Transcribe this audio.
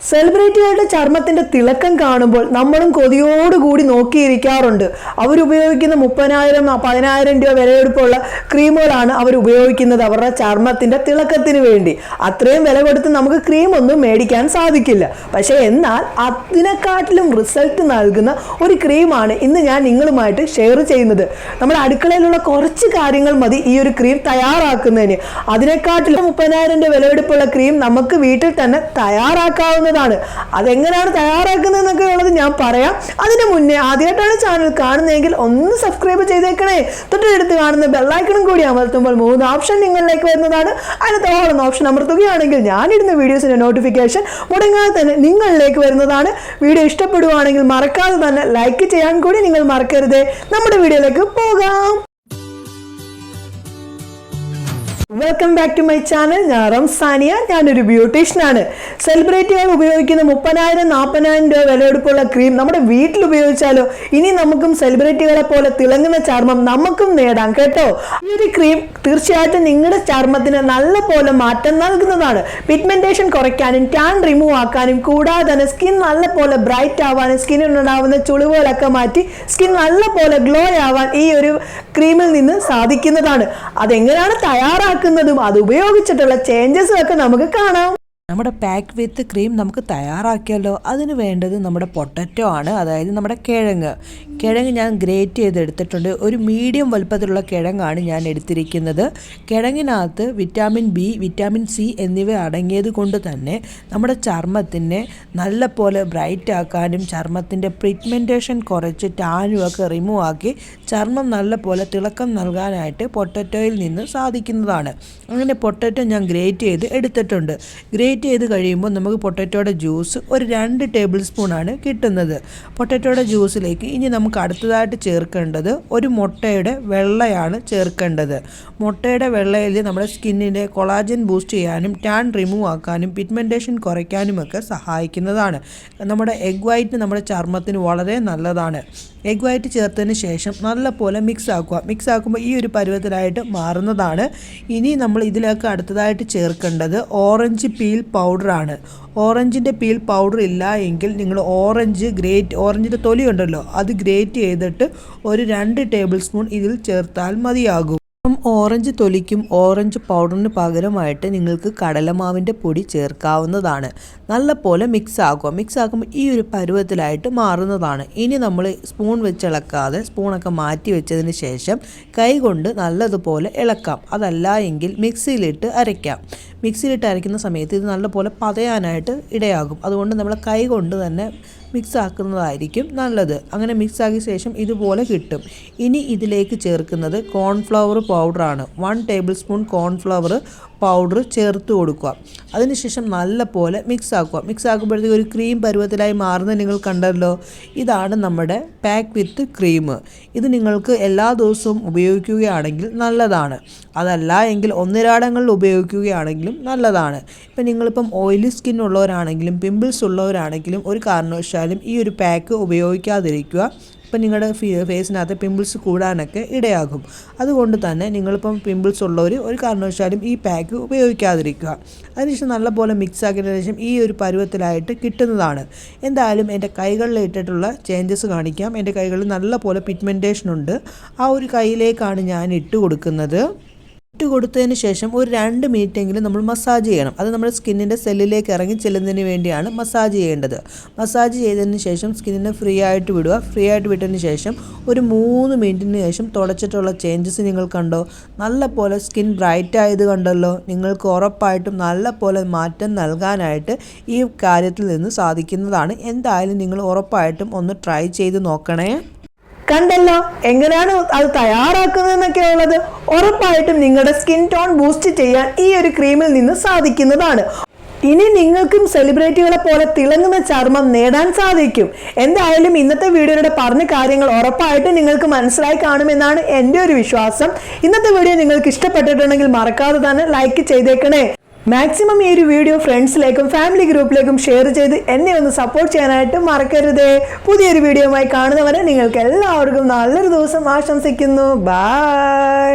സെലിബ്രിറ്റികളുടെ ചർമ്മത്തിന്റെ തിളക്കം കാണുമ്പോൾ നമ്മളും കൊതിയോടുകൂടി നോക്കിയിരിക്കാറുണ്ട്. അവരുപയോഗിക്കുന്ന 30,000-10,000 രൂപ വിലയെടുപ്പുള്ള ക്രീമുകളാണ് അവർ ഉപയോഗിക്കുന്നത് അവരുടെ ചർമ്മത്തിന്റെ തിളക്കത്തിന് വേണ്ടി. അത്രയും വില കൊടുത്ത് നമുക്ക് ക്രീം ഒന്നും മേടിക്കാൻ സാധിക്കില്ല. പക്ഷെ എന്നാൽ അതിനെക്കാട്ടിലും റിസൾട്ട് നൽകുന്ന ഒരു ക്രീമാണ് ഇന്ന് ഞാൻ നിങ്ങളുമായിട്ട് ഷെയർ ചെയ്യുന്നത്. നമ്മുടെ അടുക്കളയിലുള്ള കുറച്ച് കാര്യങ്ങൾ മതി ഈ ഒരു ക്രീം തയ്യാറാക്കുന്നതിന്. അതിനെക്കാട്ടിലും 30,000 രൂപ വിലയെടുപ്പുള്ള ക്രീം നമുക്ക് വീട്ടിൽ തന്നെ തയ്യാറാക്കാവുന്ന. അതെങ്ങനെയാണ് തയ്യാറാക്കുന്നതെന്നൊക്കെ ഉള്ളത് ഞാൻ പറയാം. അതിന് മുന്നേ ആദ്യമായിട്ടാണ് ചാനൽ കാണുന്നതെങ്കിൽ ഒന്ന് സബ്സ്ക്രൈബ് ചെയ്തേക്കണേ. തൊട്ടടുത്ത് കാണുന്ന ബെല്ലൈക്കണും കൂടി അമർത്തുമ്പോൾ 3 ഓപ്ഷൻ നിങ്ങളിലേക്ക് വരുന്നതാണ്. അതിനകത്ത് ഓൾ എന്ന ഓപ്ഷൻ അമർത്തുകയാണെങ്കിൽ ഞാനിടുന്ന വീഡിയോസിന്റെ നോട്ടിഫിക്കേഷൻ മുടങ്ങാതെ തന്നെ നിങ്ങളിലേക്ക് വരുന്നതാണ്. വീഡിയോ ഇഷ്ടപ്പെടുവാണെങ്കിൽ മറക്കാതെ തന്നെ ലൈക്ക് ചെയ്യാൻ കൂടി നിങ്ങൾ മറക്കരുത്. നമ്മുടെ വീഡിയോയിലേക്ക് പോകാം. Welcome back to my channel. ഞാൻ റംസാനിയ. ഞാനൊരു ബ്യൂട്ടീഷ്യനാണ്. സെലിബ്രിറ്റികൾ ഉപയോഗിക്കുന്ന 30,000-40,000 രൂപ വിലയെടുപ്പുള്ള ക്രീം നമ്മുടെ വീട്ടിൽ ഉപയോഗിച്ചാലോ? ഇനി നമുക്കും സെലിബ്രിറ്റികളെ പോലെ തിളങ്ങുന്ന ചർമ്മം നമുക്കും നേടാം കേട്ടോ. ഈ ഒരു ക്രീം തീർച്ചയായിട്ടും നിങ്ങളുടെ ചർമ്മത്തിന് നല്ല പോലെ മാറ്റം നൽകുന്നതാണ്. പിഗ്മെന്റേഷൻ കുറയ്ക്കാനും ടാൻ റിമൂവ് ആക്കാനും കൂടാതെ തന്നെ സ്കിൻ നല്ല പോലെ ബ്രൈറ്റ് ആവാനും സ്കിന്നിനുണ്ടാവുന്ന ചുളിവുകളൊക്കെ മാറ്റി സ്കിൻ നല്ല പോലെ ഗ്ലോ ആവാൻ ഈ ഒരു ക്രീമിൽ നിന്ന് സാധിക്കുന്നതാണ്. അതെങ്ങനെയാണ് തയ്യാറാക്കുന്നത്, അത് ഉപയോഗിച്ചിട്ടുള്ള ചേഞ്ചസും ഒക്കെ നമുക്ക് കാണാം. നമ്മുടെ പാക്ക് വിത്ത് ക്രീം നമുക്ക് തയ്യാറാക്കിയല്ലോ. അതിന് വേണ്ടത് നമ്മുടെ പൊട്ടറ്റോ ആണ്, അതായത് നമ്മുടെ കിഴങ്ങ് ഞാൻ ഗ്രേറ്റ് ചെയ്തെടുത്തിട്ടുണ്ട്. ഒരു മീഡിയം വലുപ്പത്തിലുള്ള കിഴങ്ങാണ് ഞാൻ എടുത്തിരിക്കുന്നത്. കിഴങ്ങിനകത്ത് വിറ്റാമിൻ ബി, വിറ്റാമിൻ സി എന്നിവ അടങ്ങിയത് കൊണ്ട് തന്നെ നമ്മുടെ ചർമ്മത്തിനെ നല്ല പോലെ ബ്രൈറ്റ് ആക്കാനും ചർമ്മത്തിൻ്റെ പിഗ്മെൻറ്റേഷൻ കുറച്ച് ടാനും ഒക്കെ റിമൂവ് ആക്കി ചർമ്മം നല്ല പോലെ തിളക്കം നൽകാനായിട്ട് പൊട്ടറ്റോയിൽ നിന്ന് സാധിക്കുന്നതാണ്. അങ്ങനെ പൊട്ടറ്റോ ഞാൻ ഗ്രേറ്റ് ചെയ്ത് എടുത്തിട്ടുണ്ട്. ഗ്രേറ്റ് ചെയ്ത് കഴിയുമ്പോൾ നമുക്ക് പൊട്ടറ്റോയുടെ ജ്യൂസ് ഒരു 2 ടേബിൾ സ്പൂണാണ് കിട്ടുന്നത്. പൊട്ടറ്റോയുടെ ജ്യൂസിലേക്ക് ഇനി നമുക്ക് അടുത്തതായിട്ട് ചേർക്കേണ്ടത് ഒരു മുട്ടയുടെ വെള്ളയാണ് ചേർക്കേണ്ടത്. മുട്ടയുടെ വെള്ളയിൽ നമ്മുടെ സ്കിന്നിൻ്റെ കൊളാജൻ ബൂസ്റ്റ് ചെയ്യാനും ടാൻ റിമൂവ് ആക്കാനും പിഗ്മെൻറ്റേഷൻ കുറയ്ക്കാനുമൊക്കെ സഹായിക്കുന്നതാണ്. നമ്മുടെ എഗ് വൈറ്റ് നമ്മുടെ ചർമ്മത്തിന് വളരെ നല്ലതാണ്. എഗ് വൈറ്റ് ചേർത്തതിന് ശേഷം നല്ലപോലെ മിക്സ് ആക്കുമ്പോൾ ഈ ഒരു പരുവത്തിലായിട്ട് മാറുന്നതാണ്. ഇനി നമ്മൾ ഇതിലേക്ക് അടുത്തതായിട്ട് ചേർക്കേണ്ടത് ഓറഞ്ച് പീൽ പൗഡറാണ്. ഓറഞ്ചിൻ്റെ പീൽ പൗഡർ ഇല്ല എങ്കിൽ നിങ്ങൾ ഓറഞ്ചിൻ്റെ തൊലി ഉണ്ടല്ലോ അത് ഗ്രേറ്റ് ചെയ്തിട്ട് ഒരു 2 ടേബിൾ സ്പൂൺ ഇതിൽ ചേർത്താൽ മതിയാകും. ഓറഞ്ച് തൊലിക്കും ഓറഞ്ച് പൗഡറിന് പകരമായിട്ട് നിങ്ങൾക്ക് കടലമാവിൻ്റെ പൊടി ചേർക്കാവുന്നതാണ്. നല്ല പോലെ മിക്സ് ആക്കുമ്പോൾ ഈ ഒരു പരുവത്തിലായിട്ട് മാറുന്നതാണ്. ഇനി നമ്മൾ സ്പൂൺ വെച്ച് ഇളക്കാതെ സ്പൂണൊക്കെ മാറ്റി വെച്ചതിന് ശേഷം കൈ കൊണ്ട് നല്ലതുപോലെ ഇളക്കാം. അതല്ല എങ്കിൽ മിക്സിയിലിട്ട് അരയ്ക്കാം. മിക്സിയിലിട്ട് അരയ്ക്കുന്ന സമയത്ത് ഇത് നല്ലപോലെ പതയാനായിട്ട് ഇടയാകും. അതുകൊണ്ട് നമ്മൾ കൈ കൊണ്ട് തന്നെ മിക്സ് ആക്കുന്നതായിരിക്കും നല്ലത്. അങ്ങനെ മിക്സ് ആക്കിയ ശേഷം ഇതുപോലെ കിട്ടും. ഇനി ഇതിലേക്ക് ചേർക്കുന്നത് കോൺഫ്ലവർ പൗഡറാണ്. 1 ടേബിൾ സ്പൂൺ കോൺഫ്ലവർ പൗഡർ ചേർത്ത് കൊടുക്കുക. അതിനുശേഷം നല്ല പോലെ മിക്സ് ആക്കുമ്പോഴത്തേക്ക് ഒരു ക്രീം പരുവത്തിലായി മാറുന്നത് നിങ്ങൾ കണ്ടല്ലോ. ഇതാണ് നമ്മുടെ പാക്ക് വിത്ത് ക്രീം. ഇത് നിങ്ങൾക്ക് എല്ലാ ദിവസവും ഉപയോഗിക്കുകയാണെങ്കിൽ നല്ലതാണ്. അതല്ല എങ്കിൽ ഒന്നിരാടങ്ങളിൽ ഉപയോഗിക്കുകയാണെങ്കിലും നല്ലതാണ്. ഇപ്പം നിങ്ങളിപ്പം ഓയിലി സ്കിൻ ഉള്ളവരാണെങ്കിലും പിമ്പിൾസ് ഉള്ളവരാണെങ്കിലും ഒരു കാരണവശാലും ഈ ഒരു പാക്ക് ഉപയോഗിക്കാതിരിക്കുക. ഇപ്പം നിങ്ങളുടെ ഫേസിനകത്ത് പിമ്പിൾസ് കൂടാനൊക്കെ ഇടയാകും. അതുകൊണ്ട് തന്നെ നിങ്ങളിപ്പം പിമ്പിൾസ് ഉള്ളവർ ഒരു കാരണവശാലും ഈ പാക്ക് ഉപയോഗിക്കാതിരിക്കുക. അതിനുശേഷം നല്ലപോലെ മിക്സ് ആക്കിയതിന് ശേഷം ഈ ഒരു പരുവത്തിലായിട്ട് കിട്ടുന്നതാണ്. എന്തായാലും എൻ്റെ കൈകളിൽ ഇട്ടിട്ടുള്ള ചേഞ്ചസ് കാണിക്കാം. എൻ്റെ കൈകളിൽ നല്ലപോലെ പിഗ്മെൻറ്റേഷൻ ഉണ്ട്. ആ ഒരു കൈയിലേക്കാണ് ഞാൻ ഇട്ട് കൊടുക്കുന്നത്. കൊടുത്തതിന് ശേഷം ഒരു 2 മിനിറ്റെങ്കിലും നമ്മൾ മസാജ് ചെയ്യണം. അത് നമ്മുടെ സ്കിന്നിൻ്റെ സെല്ലിലേക്ക് ഇറങ്ങി ചെല്ലുന്നതിന് വേണ്ടിയാണ് മസാജ് ചെയ്യേണ്ടത്. മസാജ് ചെയ്തതിന് ശേഷം സ്കിന്നിനെ ഫ്രീ ആയിട്ട് വിട്ടതിന് ശേഷം ഒരു 3 മിനിറ്റിന് ശേഷം തുടച്ചിട്ടുള്ള ചേഞ്ചസ് നിങ്ങൾ കണ്ടോ? നല്ല പോലെ സ്കിൻ ബ്രൈറ്റ് ആയത് കണ്ടല്ലോ. നിങ്ങൾക്ക് ഉറപ്പായിട്ടും നല്ല പോലെ മാറ്റം നൽകാനായിട്ട് ഈ കാര്യത്തിൽ നിന്ന് സാധിക്കുന്നതാണ്. എന്തായാലും നിങ്ങൾ ഉറപ്പായിട്ടും ഒന്ന് ട്രൈ ചെയ്ത് നോക്കണേ. കണ്ടല്ലോ എങ്ങനെയാണ് അത് തയ്യാറാക്കുന്നതെന്നൊക്കെ ഉള്ളത്. ഉറപ്പായിട്ടും നിങ്ങളുടെ സ്കിൻ ടോൺ ബൂസ്റ്റ് ചെയ്യാൻ ഈ ഒരു ക്രീമിൽ നിന്ന് സാധിക്കുന്നതാണ്. ഇനി നിങ്ങൾക്കും സെലിബ്രിറ്റികളെ പോലെ തിളങ്ങുന്ന ചർമ്മം നേടാൻ സാധിക്കും. എന്തായാലും ഇന്നത്തെ വീഡിയോയുടെ പറഞ്ഞ കാര്യങ്ങൾ ഉറപ്പായിട്ടും നിങ്ങൾക്ക് മനസ്സിലായി കാണുമെന്നാണ് എൻ്റെ ഒരു വിശ്വാസം. ഇന്നത്തെ വീഡിയോ നിങ്ങൾക്ക് ഇഷ്ടപ്പെട്ടിട്ടുണ്ടെങ്കിൽ മറക്കാതെ തന്നെ ലൈക്ക് ചെയ്തേക്കണേ. മാക്സിമം ഈ ഒരു വീഡിയോ ഫ്രണ്ട്സിലേക്കും ഫാമിലി ഗ്രൂപ്പിലേക്കും ഷെയർ ചെയ്ത് എന്നെ ഒന്ന് സപ്പോർട്ട് ചെയ്യാനായിട്ട് മറക്കരുതേ. പുതിയൊരു വീഡിയോയുമായി കാണുന്നവരെ നിങ്ങൾക്ക് എല്ലാവർക്കും നല്ലൊരു ദിവസം ആശംസിക്കുന്നു. ബൈ.